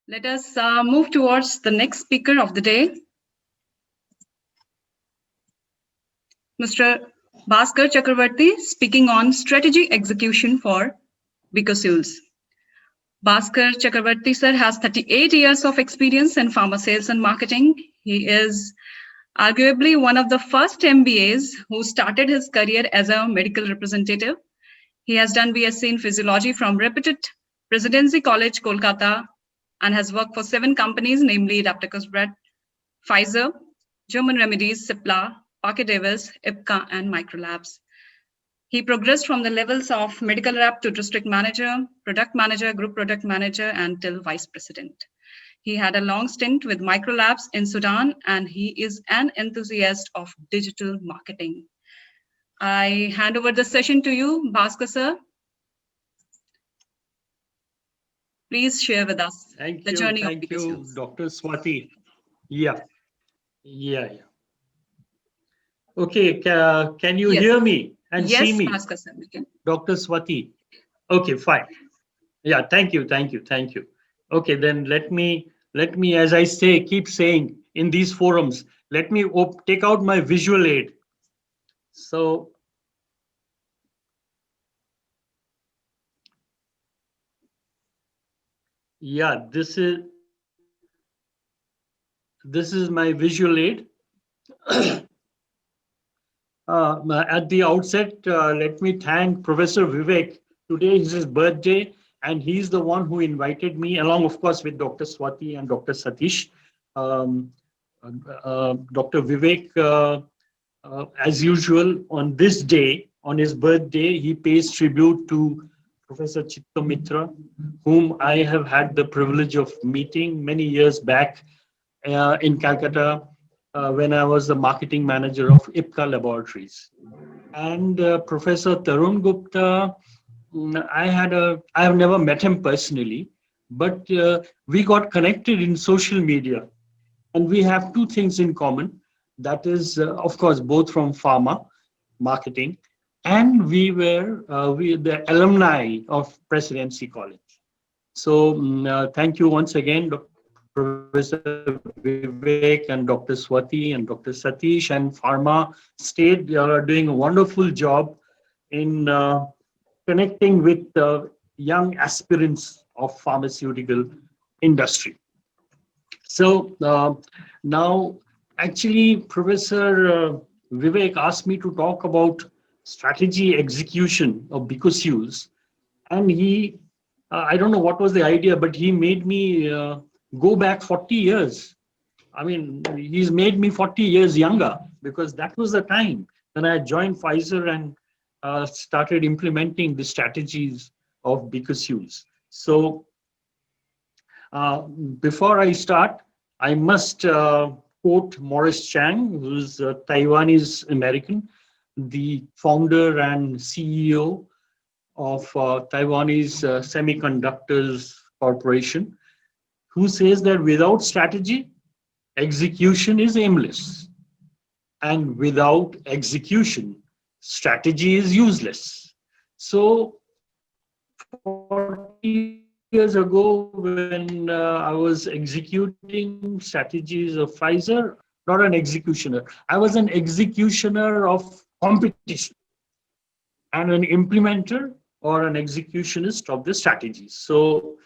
Let us move towards the next speaker of the day, Mr. Bhaskar Chakravorti, speaking on strategy execution for Becosules. Bhaskar Chakravorti sir has 38 years of experience in pharma sales and marketing. He is arguably one of the first MBAs who started his career as a medical representative. He has done BSc in physiology from reputed Presidency College, Kolkata, and has worked for 7 companies, namely Therapeutic Benefits, Pfizer, German Remedies, Cipla, Parker Davis, IPCA, and Microlabs. He progressed from the levels of medical rep to district manager, product manager, group product manager, and till vice president. He had a long stint with Microlabs in Sudan, and he is an enthusiast of digital marketing. I hand over the session to you, Bhaskar sir. Please share with us the journey of Becosules. Thank you, Dr. Swati. Yeah. Okay, can you hear me and see me? Yes, Bhaskar sir, we can. Dr. Swati. Okay, fine. Yeah, thank you. Okay, then let me, as I say, keep saying in these forums, let me take out my visual aid. So, yeah, this is my visual aid. At the outset, let me thank Professor Vivek. Today is his birthday, and he's the one who invited me, along, of course, with Dr. Swati and Dr. Satish. Dr. Vivek, as usual, on this day, on his birthday, he pays tribute to Professor Chittamitra, whom I have had the privilege of meeting many years back in Calcutta when I was the marketing manager of IPCA Laboratories. And Professor Tarun Gupta, I have never met him personally, but we got connected in social media. And we have 2 things in common. That is, of course, both from pharma, marketing, and we were the alumni of Presidency College. So thank you once again, Professor Vivek and Dr. Swati and Dr. Satish and PharmaState. They are doing a wonderful job in connecting with young aspirants of pharmaceutical industry. So now, actually, Professor Vivek asked me to talk about strategy execution of Becosules, and he, I don't know what was the idea, but he made me go back 40 years. I mean, he's made me 40 years younger, because that was the time when I joined Pfizer and started implementing the strategies of Becosules. So before I start, I must quote Morris Chang, who's a Taiwanese American, the founder and CEO of Taiwanese Semiconductors Corporation, who says that without strategy, execution is aimless. And without execution, strategy is useless. So 40 years ago, when I was executing strategies of Pfizer, not an executioner, I was an executioner of competition and an implementer or an executionist of the strategies. So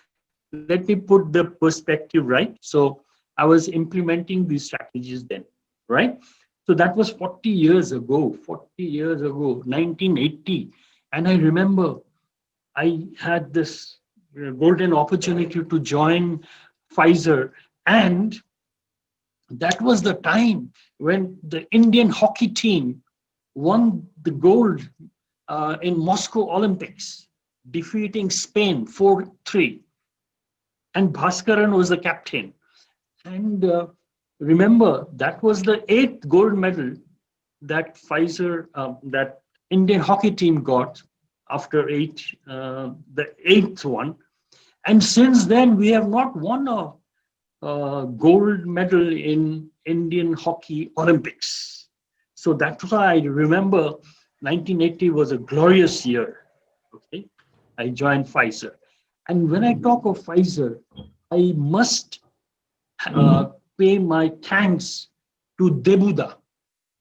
let me put the perspective right. So I was implementing these strategies then, right? So that was 40 years ago, 1980. And I remember I had this golden opportunity to join Pfizer. And that was the time when the Indian hockey team won the gold in Moscow Olympics, defeating Spain 4-3. And Bhaskaran was the captain. And remember, that was the 8th gold medal that Pfizer, that Indian hockey team got after the 8th one. And since then, we have not won a gold medal in Indian hockey Olympics. So that's why I remember 1980 was a glorious year. Okay, I joined Pfizer. And when I talk of Pfizer, I must pay my thanks to Debuda,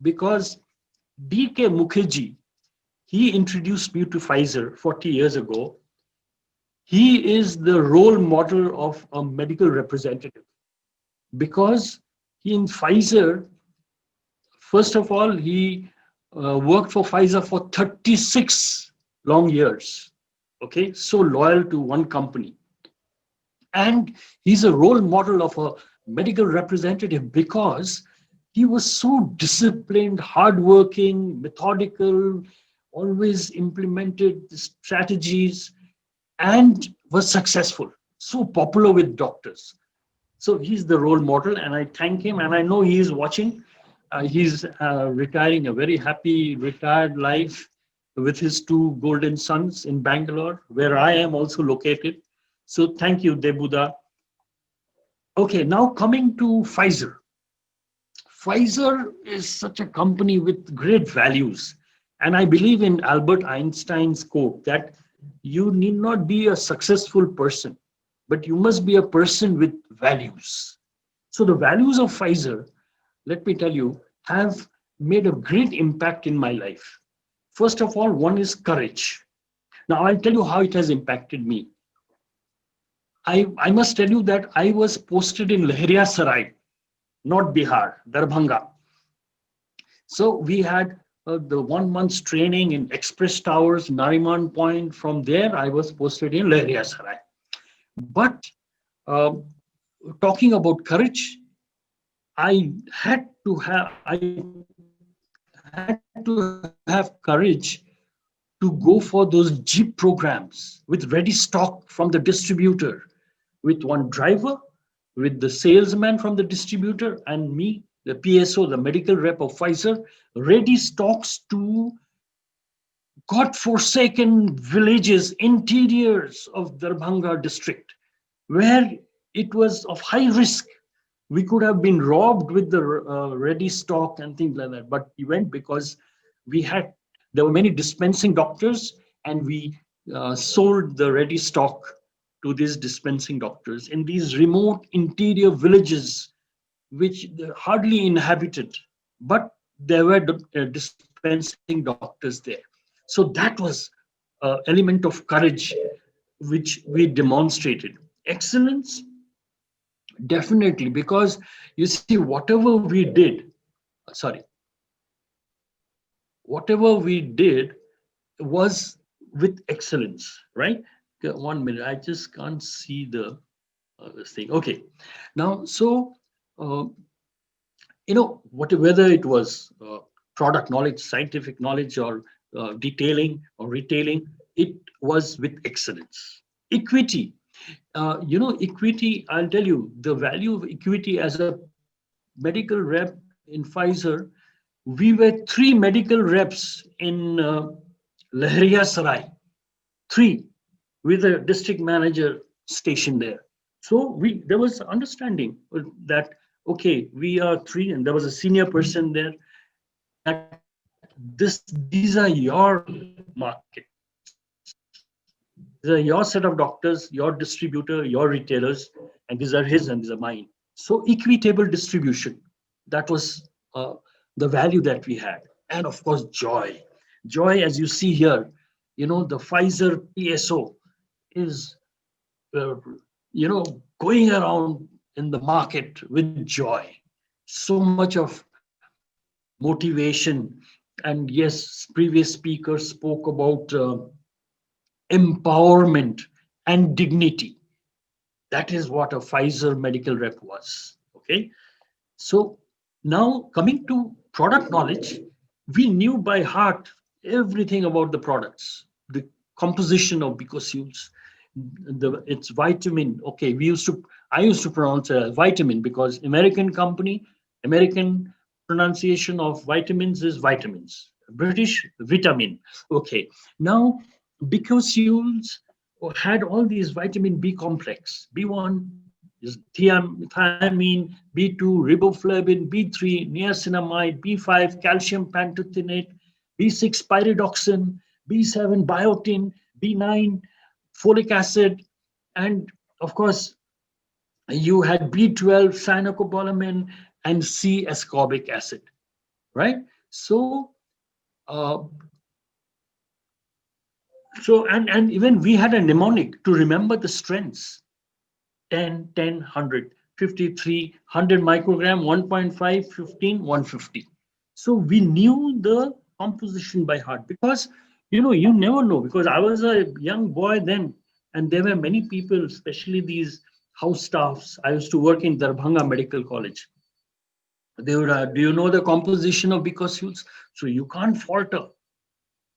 because D.K. Mukherjee, he introduced me to Pfizer 40 years ago. He is the role model of a medical representative, because he in Pfizer, first of all, he worked for Pfizer for 36 long years. Okay, so loyal to one company. And he's a role model of a medical representative because he was so disciplined, hardworking, methodical, always implemented the strategies, and was successful, so popular with doctors. So he's the role model, and I thank him, and I know he is watching. He's retiring a very happy retired life with his two golden sons in Bangalore, where I am also located. So thank you, Debuda. Okay, now coming to Pfizer. Pfizer is such a company with great values. And I believe in Albert Einstein's quote that you need not be a successful person, but you must be a person with values. So the values of Pfizer, let me tell you, have made a great impact in my life. First of all, one is courage. Now I'll tell you how it has impacted me. I must tell you that I was posted in Leheria Sarai, not Bihar, Darbhanga. So we had the 1 month's training in Express Towers, Nariman Point. From there, I was posted in Leheria Sarai. But uh, talking about courage, I had to have courage to go for those Jeep programs with ready stock from the distributor, with one driver, with the salesman from the distributor, and me, the PSO, the medical rep of Pfizer, ready stocks to God-forsaken villages, interiors of Darbhanga district, where it was of high risk. We could have been robbed with the ready stock and things like that, but we went because there were many dispensing doctors, and we sold the ready stock to these dispensing doctors in these remote interior villages, which they're hardly inhabited, but there were dispensing doctors there. So that was an element of courage which we demonstrated. Excellence, definitely, because you see, whatever we did was with excellence, right? Okay, 1 minute, I just can't see this thing. Okay, now, so uh, whether it was product knowledge, scientific knowledge, or detailing or retailing, it was with excellence. Equity, equity, I'll tell you, the value of equity as a medical rep in Pfizer, we were 3 medical reps in Leheria Sarai, 3, with a district manager stationed there. So there was understanding that, okay, we are 3, and there was a senior person there, that these are your markets. These are your set of doctors, your distributor, your retailers, and these are his and these are mine. So equitable distribution, that was the value that we had. And of course, joy. Joy, as you see here, the Pfizer PSO is, uh, going around in the market with joy. So much of motivation. And yes, previous speakers spoke about empowerment and dignity. That is what a Pfizer medical rep was. Okay. So now coming to product knowledge, we knew by heart everything about the products, the composition of Becosules, its vitamin. Okay, I used to pronounce it as vitamin because American company, American pronunciation of vitamins is vitamins. British vitamin. Okay, now Becosules had all these vitamin B complex. B1 is thiamine, B2 riboflavin, B3 niacinamide, B5 calcium pantothenate, B6 pyridoxine, B7 biotin, B9 folic acid, and of course you had B12, cyanocobalamin, and C ascorbic acid, right? So, uh, and even we had a mnemonic to remember the strengths: 10, 10, 100, 53, 100 microgram, 1.5, 15, 150. So we knew the composition by heart because, you never know, because I was a young boy then, and there were many people, especially these house staffs. I used to work in Darbhanga Medical College. They would, do you know the composition of Becosules? So you can't falter.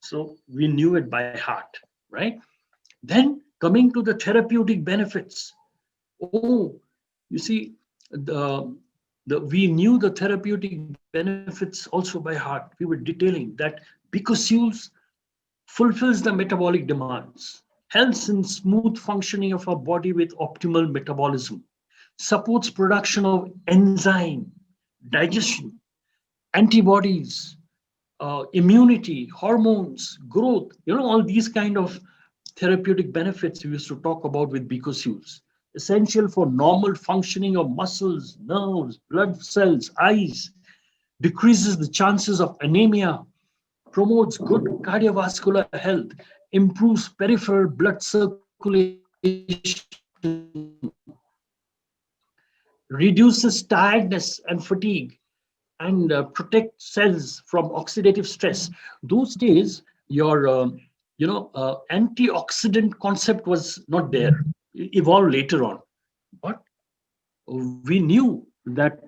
So we knew it by heart, right? Then coming to the therapeutic benefits. Oh, you see, the, we knew the therapeutic benefits also by heart. We were detailing that Becosules fulfills the metabolic demands, helps in smooth functioning of our body with optimal metabolism, supports production of enzyme, digestion, antibodies, immunity, hormones, growth, all these kind of therapeutic benefits we used to talk about with Becosules. Essential for normal functioning of muscles, nerves, blood cells, eyes, decreases the chances of anemia, promotes good cardiovascular health, improves peripheral blood circulation, reduces tiredness and fatigue, and protect cells from oxidative stress. Those days, your antioxidant concept was not there. It evolved later on, but we knew that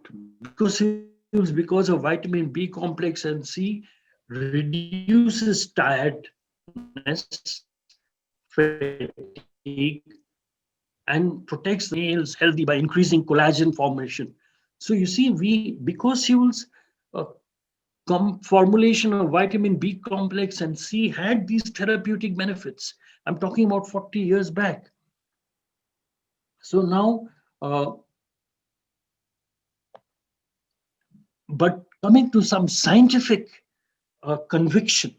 Becosules, because of vitamin B complex and C, reduces tiredness, fatigue, and protects the nails healthy by increasing collagen formation. So you see, we Becosules formulation of vitamin B complex and C had these therapeutic benefits. I'm talking about 40 years back. So now, uh, but coming to some scientific conviction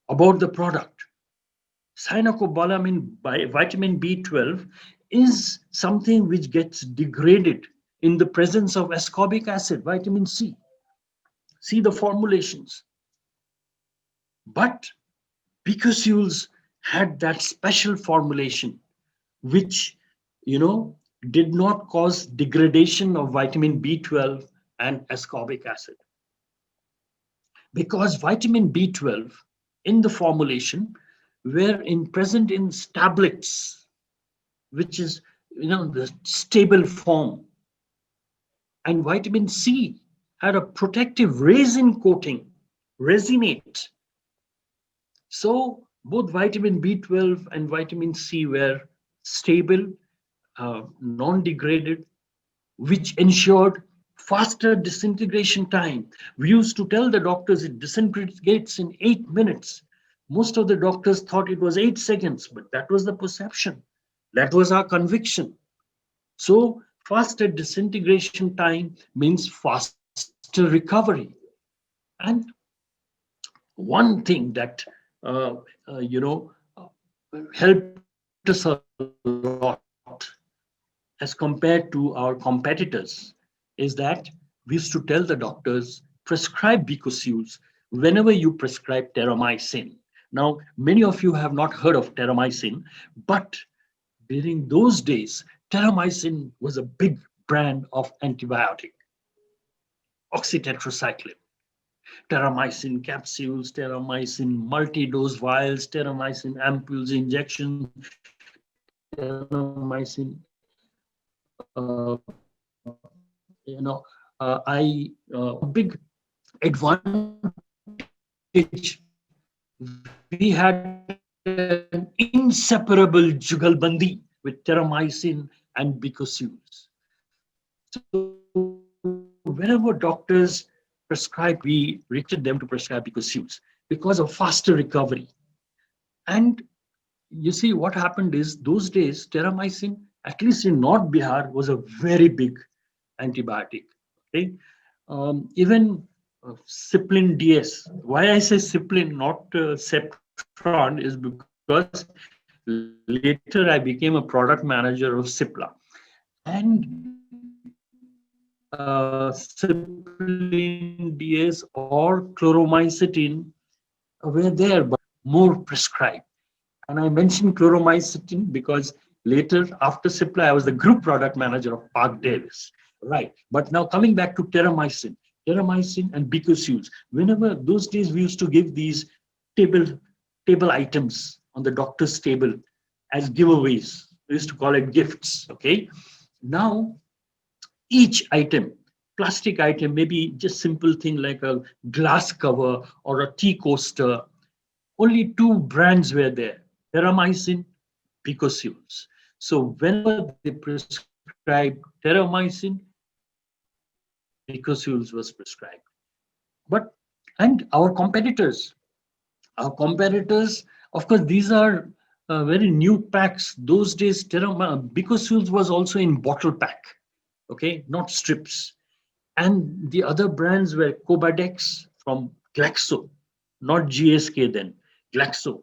about the product, cyanocobalamin by vitamin B12 is something which gets degraded in the presence of ascorbic acid, vitamin C. See the formulations. But Becosules had that special formulation which, you know, did not cause degradation of vitamin B12 and ascorbic acid. Because vitamin B12 in the formulation were present in tablets, which is, the stable form. And vitamin C had a protective resin coating, resinate. So both vitamin B12 and vitamin C were stable, non-degraded, which ensured faster disintegration time. We used to tell the doctors it disintegrates in 8 minutes. Most of the doctors thought it was 8 seconds, but that was the perception. That was our conviction. So faster disintegration time means faster recovery. And one thing that uh, helped us a lot as compared to our competitors is that we used to tell the doctors, prescribe Becosules whenever you prescribe terramycin. Now, many of you have not heard of terramycin, but during those days, terramycin was a big brand of antibiotic, oxytetracycline. Terramycin capsules, terramycin multi-dose vials, terramycin ampoules, injections, terramycin, we had an inseparable jugalbandi with terramycin and Becosules. So whenever doctors prescribed, we requested them to prescribe Becosules because of faster recovery. And you see, what happened is those days, terramycin, at least in North Bihar, was a very big antibiotic. Okay, even Ciplin DS. Why I say Ciplin, not Septron, is because later I became a product manager of Cipla. and Cypralin DS or chloromycetin were there, but more prescribed. And I mentioned chloromycetin because later, after Cipla, I was the group product manager of Park Davis. Right. But now coming back to terramycin and Becosules. Whenever those days we used to give these table table items on the doctor's table as giveaways. We used to call it gifts. Okay. Now each item, plastic item, maybe just simple thing like a glass cover or a tea coaster, only two brands were there, Terramycin, Becosules. So whenever they prescribed Terramycin, Becosules was prescribed. But, and our competitors, of course, these are very new packs. Those days, Becosules was also in bottle pack, okay, not strips. And the other brands were Cobadex from Glaxo, not GSK then, Glaxo,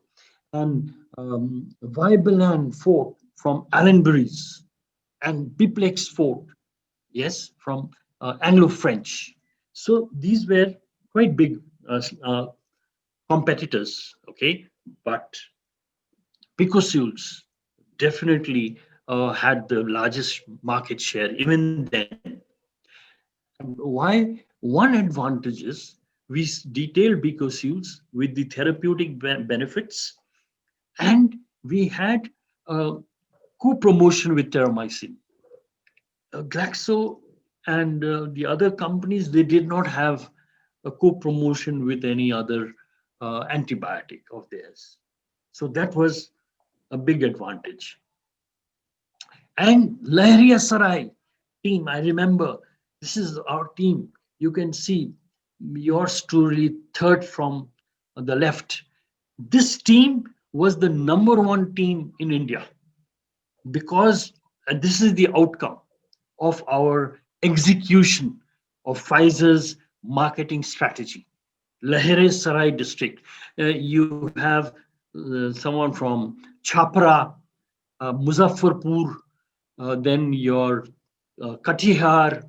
and Vibalan Fort from Allenbury's, and Biplex Fort, yes, from Anglo-French. So these were quite big competitors, okay, but Becosules definitely had the largest market share even then. Why? One advantage is we detailed Becosules with the therapeutic benefits, and we had co-promotion with terramycin. Glaxo and the other companies, they did not have a co-promotion with any other antibiotic of theirs. So that was a big advantage. And Lahiriya Sarai team, I remember, this is our team. You can see yours truly, third from the left. This team was the number one team in India because this is the outcome of our execution of Pfizer's marketing strategy. Lahiri Sarai district. You have someone from Chhapra, Muzaffarpur, then your Katihar,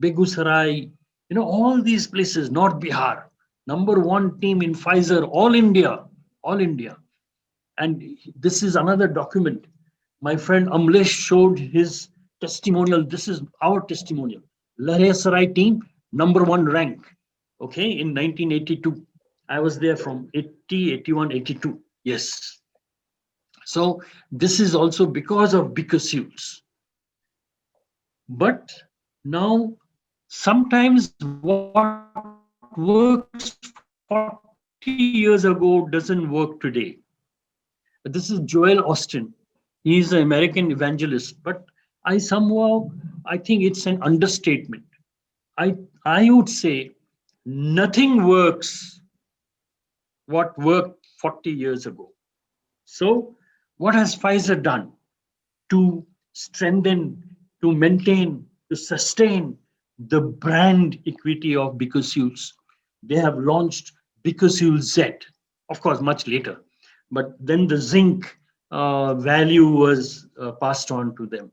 Begusarai, all these places, North Bihar, number one team in Pfizer, all India. And this is another document. My friend Amlesh showed his testimonial. This is our testimonial. Lahiri Sarai team, number one rank, okay, in 1982. I was there from 80, 81, 82. Yes. So this is also because of Becosules. But now, sometimes what works 40 years ago doesn't work today. This is Joel Austin. He is an American evangelist, but I think it's an understatement. I would say nothing works what worked 40 years ago. So, what has Pfizer done to strengthen, to maintain, to sustain the brand equity of Becosules? They have launched Becosules Z, of course, much later, but then the zinc value was passed on to them.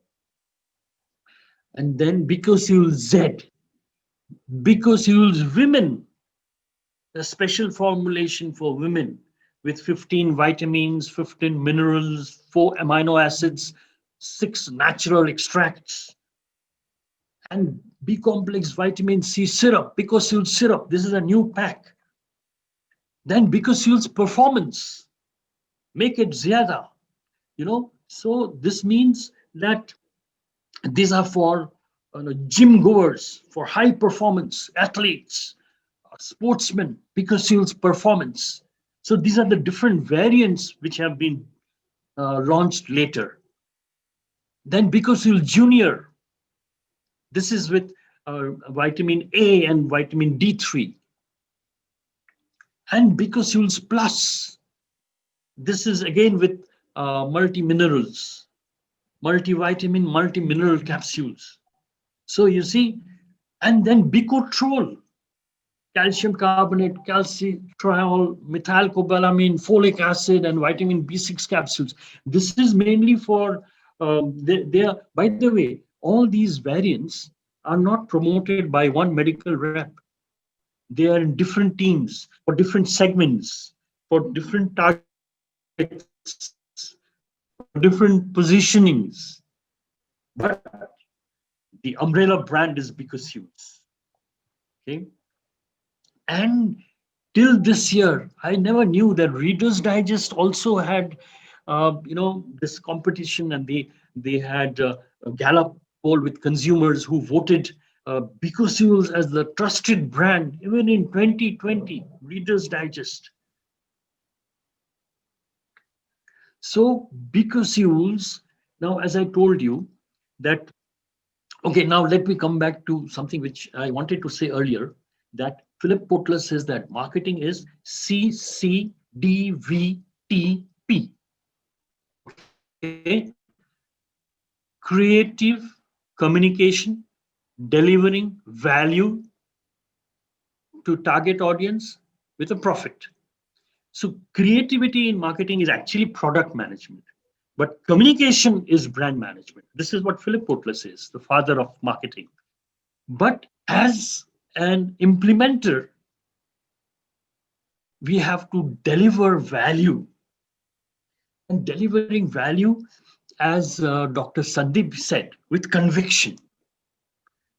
And then Becosules Z, Becosules Women, a special formulation for women with 15 vitamins, 15 minerals, 4 amino acids, 6 natural extracts, and B complex vitamin C syrup, Becosules syrup. This is a new pack. Then Becosules performance, make it zyada. So this means that these are for gym goers, for high performance athletes, sportsmen, Becosules performance. So these are the different variants which have been launched later. Then Becosules Junior. This is with vitamin A and vitamin D3. And Becosules Plus. This is again with multi-minerals, multivitamin, multi-mineral capsules. So you see, and then Becotrol, calcium carbonate, calcitriol, methylcobalamin, folic acid, and vitamin B6 capsules. This is mainly for, they are, by the way, all these variants are not promoted by one medical rep. They are in different teams for different segments, for different targets, for different positionings. But the umbrella brand is Becosules. Okay. And till this year, I never knew that Reader's Digest also had, this competition, and they had a Gallup poll with consumers who voted Becosules as the trusted brand, even in 2020, Reader's Digest. So Becosules, now, as I told you, that, okay, now let me come back to something which I wanted to say earlier, that Philip Kotler says that marketing is CCDVTP. Okay? Creative communication, delivering value to target audience with a profit. So creativity in marketing is actually product management, but communication is brand management. This is what Philip Kotler says, the father of marketing. But as an implementer, we have to deliver value. And delivering value, as Dr. Sandeep said, with conviction,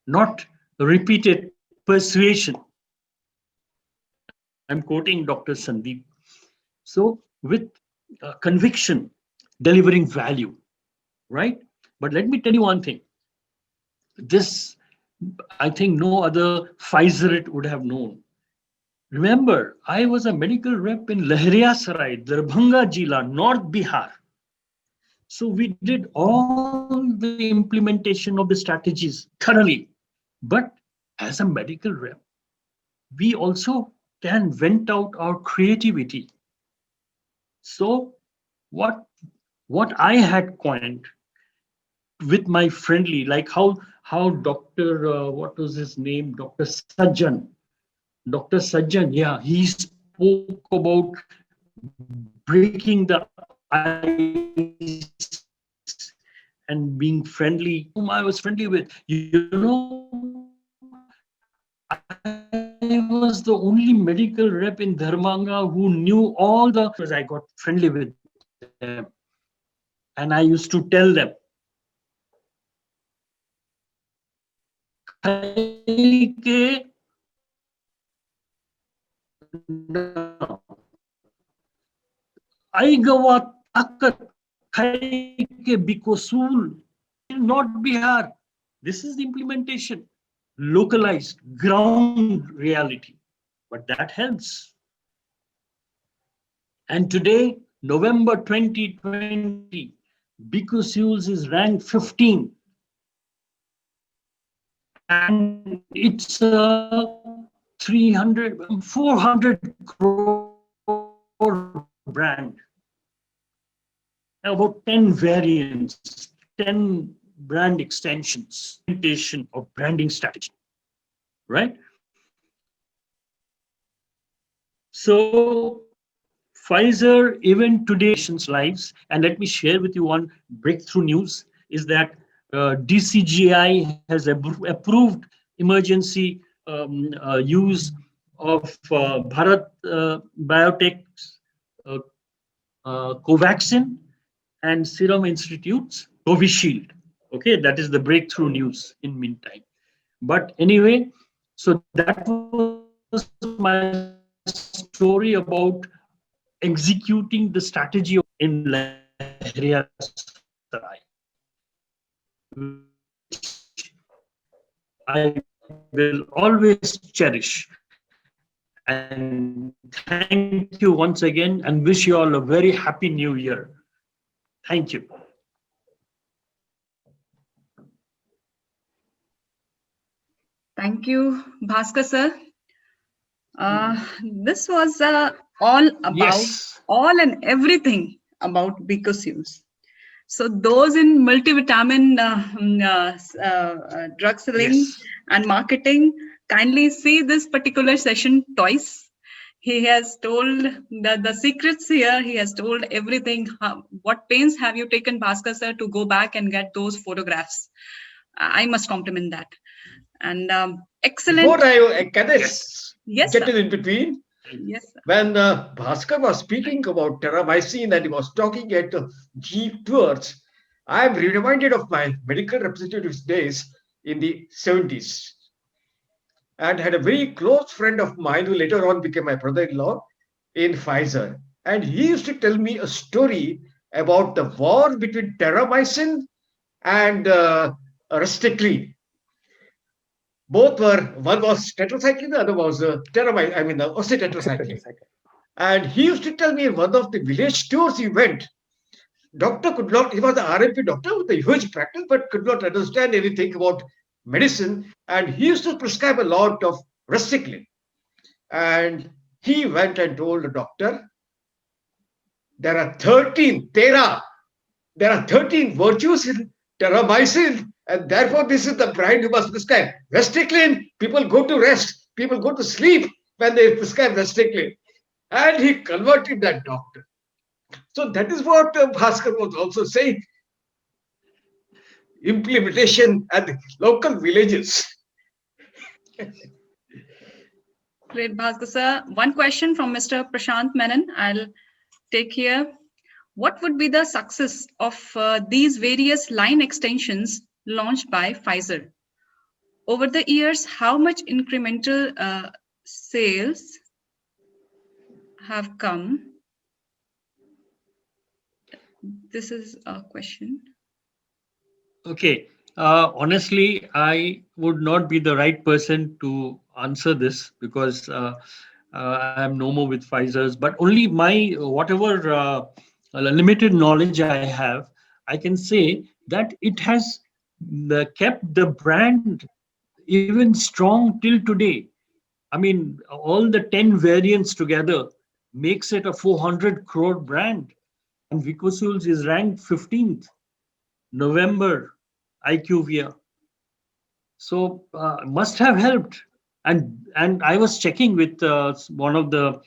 not repeated persuasion. I'm quoting Dr. Sandeep. So with conviction, delivering value, right? But let me tell you one thing. This, I think no other Pfizer would have known. Remember, I was a medical rep in Lahariya Sarai, Darbhanga Jila, North Bihar. So we did all the implementation of the strategies thoroughly. But as a medical rep, we also can vent out our creativity. So what I had coined with my friendly, like how Dr. What was his name? Dr. Sajjan. Dr. Sajjan, yeah, he spoke about breaking the ice and being friendly. Whom I was friendly with, I was the only medical rep in Darbhanga who knew all the. Because I got friendly with them, and I used to tell them, Aigawa takat ke Becosules, not Bihar. This is the implementation, localized, ground reality. But that helps. And today, November 2020, Becosules is ranked 15. And it's a 400 crore brand. About 10 variants, 10 brand extensions, implementation of branding strategy, right? So Pfizer, even today's lives, and let me share with you one breakthrough news, is that DCGI has approved emergency use of Bharat Biotech's Covaxin and Serum Institute's Covishield. Okay, that is the breakthrough news in meantime. But anyway, so that was my story about executing the strategy in Lahariya Sarai, which I will always cherish. And thank you once again, and wish you all a very happy new year. Thank you. Thank you, Bhaskar sir. This was all about Yes. all and everything about Becosules. So those in multivitamin drug selling Yes. and marketing, kindly see this particular session twice. He has told the secrets here. He has told everything. What pains have you taken, Bhaskar sir, to go back and get those photographs? I must compliment that. And excellent. Before I can Yes, get sir. in between, Yes, sir. when Bhaskar was speaking about terramycin and he was talking at Jeep tours, I am reminded of my medical representative's days in the 70s and had a very close friend of mine who later on became my brother-in-law in Pfizer. And he used to tell me a story about the war between terramycin and Restacline. Both were, one was tetracycline, the other was oxytetracycline. And he used to tell me in one of the village tours he went, doctor could not, he was the RMP doctor with a huge practice, but could not understand anything about medicine. And he used to prescribe a lot of Restacline. And he went and told the doctor, there are 13 virtues in terramycin, and therefore this is the brand you must prescribe. Restacline, people go to rest, people go to sleep when they prescribe Restacline. And he converted that doctor. So that is what Bhaskar was also saying. Implementation at the local villages. Great, Bhaskar sir. One question from Mr. Prashant Menon. I'll take here. What would be the success of these various line extensions launched by Pfizer? Over the years, how much incremental sales have come? This is a question. Okay. Honestly, I would not be the right person to answer this because I am no more with Pfizer's, but only my whatever limited knowledge I have, I can say that it has kept the brand even strong till today. I mean, all the 10 variants together makes it a 400 crore brand. And Becosules is ranked 15th, November, IQVIA. So must have helped. And I was checking with one of the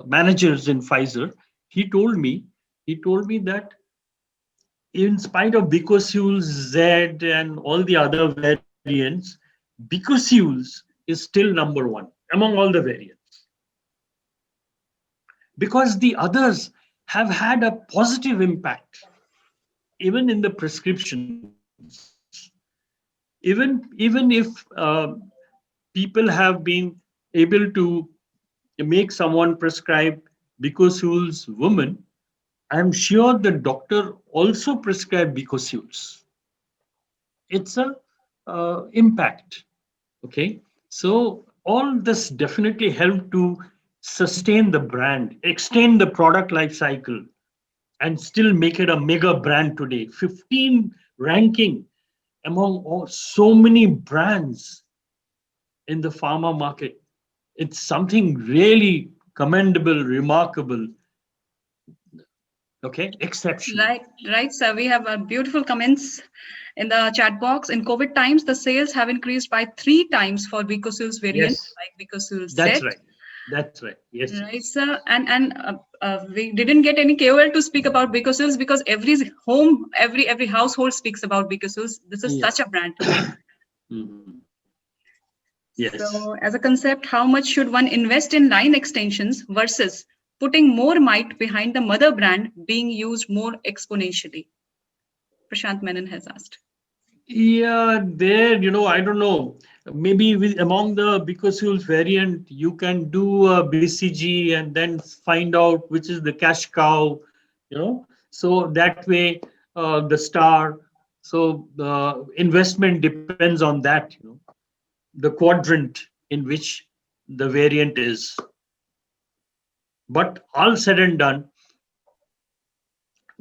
managers in Pfizer. He told me that in spite of Becosules Z and all the other variants, Becosules is still number one among all the variants because the others have had a positive impact even in the prescriptions. Even if people have been able to make someone prescribe Becosules woman, I'm sure the doctor also prescribed Becosules. It's a impact. Okay, so all this definitely helped to sustain the brand, extend the product life cycle, and still make it a mega brand today. 15 ranking among so many brands in the pharma market. It's something really commendable, remarkable. Okay, exceptional. Right, sir. We have beautiful comments in the chat box. In COVID times, the sales have increased by 3 times for Becosules variant, Yes, like Becosules that's Z. right. That's right. Yes. Right, sir. And we didn't get any KOL to speak about Becosules because every home, every household speaks about Becosules. This is Yeah. such a brand. Mhm. Yes. So, as a concept, how much should one invest in line extensions versus putting more might behind the mother brand being used more exponentially? Prashant Menon has asked. Yeah, there, I don't know. Maybe among the Becosules variant, you can do a BCG and then find out which is the cash cow, So that way, the star. So the investment depends on that, the quadrant in which the variant is. But all said and done,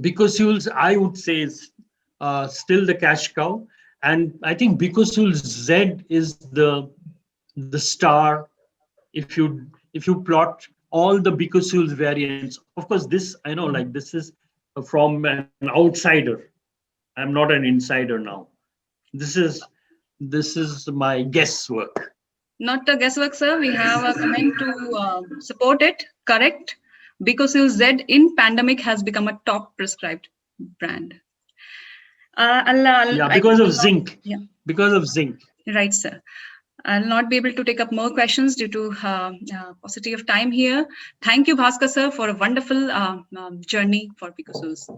Becosules, I would say, is still the cash cow, and I think Becosules Z is the star. If you plot all the Becosules variants, of course, this I know, like this is from an outsider. I'm not an insider now. This is my guesswork. Not a guesswork, sir. We have a comment to support it. Correct. Becosules Z in pandemic has become a top prescribed brand. I'll, because I of will not- zinc. Yeah. Because of zinc. Right, sir. I'll not be able to take up more questions due to paucity of time here. Thank you, Bhaskar sir, for a wonderful journey for Becosules.